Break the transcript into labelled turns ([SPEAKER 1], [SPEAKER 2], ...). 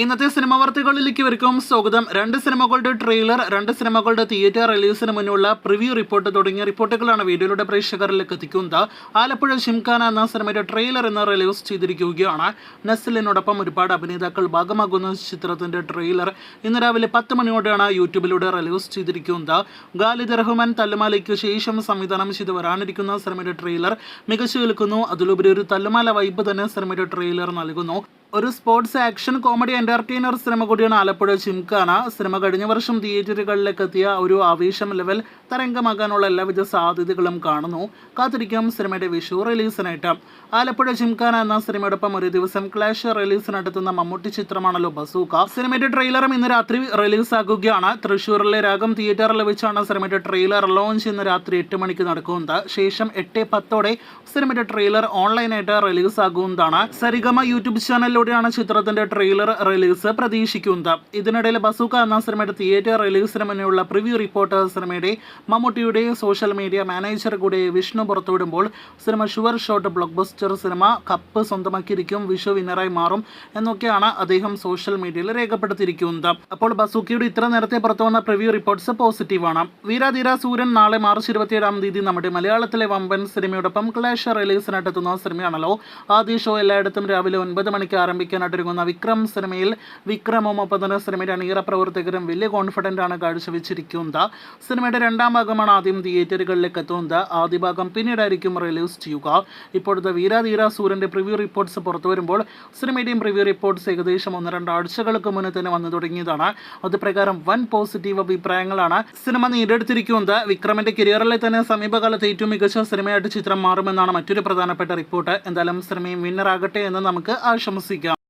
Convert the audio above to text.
[SPEAKER 1] ഇന്നത്തെ സിനിമ വാർത്തകളിലേക്ക് വരിക്കും സ്വാഗതം. രണ്ട് സിനിമകളുടെ ട്രെയിലർ, രണ്ട് സിനിമകളുടെ തിയേറ്റർ റിലീസിന് മുന്നുള്ള പ്രിവ്യൂ റിപ്പോർട്ട് തുടങ്ങിയ റിപ്പോർട്ടുകളാണ് വീഡിയോയിലൂടെ പ്രേക്ഷകരിലേക്ക് എത്തിക്കുന്നത്. ആലപ്പുഴ ജിംഖാന എന്ന സിനിമയുടെ ട്രെയിലർ ഇന്ന് റിലീസ് ചെയ്തിരിക്കുകയാണ്. നസ്ലിനോടൊപ്പം ഒരുപാട് അഭിനേതാക്കൾ ഭാഗമാകുന്ന ചിത്രത്തിന്റെ ട്രെയിലർ ഇന്ന് രാവിലെ 10 മണിയോടെയാണ് യൂട്യൂബിലൂടെ റിലീസ് ചെയ്തിരിക്കുന്നത്. ഖാലിദ് റഹ്മാൻ തല്ലുമാലയ്ക്ക് ശേഷം സംവിധാനം ചെയ്ത് വരാനിരിക്കുന്ന സിനിമയുടെ ട്രെയിലർ മികച്ചു നിൽക്കുന്നു. അതിലുപരി ഒരു തല്ലുമാല വൈബ് തന്നെ സിനിമയുടെ ട്രെയിലർ നൽകുന്നു. ഒരു sports action comedy entertainer cinema കൂടിയാണ് ആലപ്പുഴ ജിംഖാന. സിനിമ കഴിഞ്ഞ വർഷം തിയേറ്ററുകളിലേക്ക് എത്തിയ ഒരു ആവേശം ലെവൽ തരംഗമാകാനുള്ള എല്ലാവിധ സാധ്യതകളും കാണുന്നു. കാത്തിരിക്കാം സിനിമയുടെ വിഷു റിലീസിനായിട്ട്. ആലപ്പുഴ ജിംഖാന എന്ന സിനിമയോടൊപ്പം ഒരു ദിവസം ക്ലാഷ് റിലീസിനെത്തുന്ന മമ്മൂട്ടി ചിത്രമാണല്ലോ ബസൂക്ക. സിനിമയുടെ ട്രെയിലറും ഇന്ന് രാത്രി റിലീസാക്കുകയാണ്. തൃശ്ശൂരിലെ രാഗം തിയേറ്ററിൽ വെച്ചാണ് സിനിമയുടെ ട്രെയിലർ ലോഞ്ച് ഇന്ന് രാത്രി 8 മണിക്ക് നടക്കുന്നത്. ശേഷം 8:10 സിനിമയുടെ ട്രെയിലർ ഓൺലൈനായിട്ട് റിലീസാകുന്നതാണ്. സരിഗമ യൂട്യൂബ് ചാനലിലൂടെയാണ് ചിത്രത്തിന്റെ ട്രെയിലർ റിലീസ് പ്രതീക്ഷിക്കുന്നത്. ഇതിനിടയിൽ ബസൂക്ക എന്ന സിനിമയുടെ തിയേറ്റർ റിലീസിന് മുന്നേയുള്ള പ്രിവ്യൂ റിപ്പോർട്ട് സിനിമയുടെ മമ്മൂട്ടിയുടെ സോഷ്യൽ മീഡിയ മാനേജർ കൂടെ വിഷ്ണു പുറത്തുവിടുമ്പോൾ cinema sure shot blockbuster cinema cup സ്വന്തമാക്കിയിരിക്കും, വിഷു വിന്നറായി മാറും എന്നൊക്കെയാണ് അദ്ദേഹം സോഷ്യൽ മീഡിയയിൽ രേഖപ്പെടുത്തിയിരിക്കുന്നത്. അപ്പോൾ ബസൂക്കയുടെ ഇത്ര നേരത്തെ പുറത്തു വന്ന പ്രിവ്യൂ റിപ്പോർട്ട്സ് പോസിറ്റീവാണ്. വീരാധീര സൂര്യൻ നാളെ മാർച്ച് 27-ാം തീയതി നമ്മുടെ മലയാളത്തിലെ വമ്പൻ സിനിമയോടൊപ്പം ക്ലാഷ് റിലീസിനായിട്ടെത്തുന്ന സിനിമയാണല്ലോ. ആദ്യ ഷോ എല്ലായിടത്തും രാവിലെ 9 മണിക്ക് ആരംഭിക്കാനായിട്ടിറങ്ങുന്ന വിക്രം സിനിമയിൽ വിക്രമും ഒപ്പം തന്നെ സിനിമയുടെ അണിയറ പ്രവർത്തകരും വലിയ കോൺഫിഡൻ്റ് ആണ് കാഴ്ചവെച്ചിരിക്കുന്നത്. സിനിമയുടെ രണ്ടാം ഭാഗമാണ് ആദ്യം തിയേറ്ററുകളിലേക്ക് എത്തുന്നത്. ആദ്യ ഭാഗം പിന്നീടായിരിക്കും റിലീസ് ചെയ്യുക. ഇപ്പോഴത്തെ വീരാധീര സൂര്യൻ്റെ പ്രിവ്യൂ റിപ്പോർട്ട്സ് പുറത്തു വരുമ്പോൾ സിനിമയുടെയും പ്രിവ്യൂ റിപ്പോർട്ട്സ് ഏകദേശം 1-2 ആഴ്ചകൾക്ക് മുന്നേ തന്നെ വന്നു തുടങ്ങിയതാണ്. അതുപ്രകാരം വൻ പോസിറ്റീവ് അഭിപ്രായങ്ങളാണ് സിനിമ നേടിയെടുത്തിരിക്കുന്നത്. വിക്രമിന്റെ കരിയറിലെ തന്നെ സമീപകാലത്ത് ഏറ്റവും മികച്ച സിനിമയായിട്ട് ചിത്രം മാറുമെന്നാണ് മറ്റൊരു പ്രധാനപ്പെട്ട റിപ്പോർട്ട്. എന്തായാലും സിനിമയും വിന്നറാകട്ടെ എന്ന് നമുക്ക് ആശംസിക്കാം.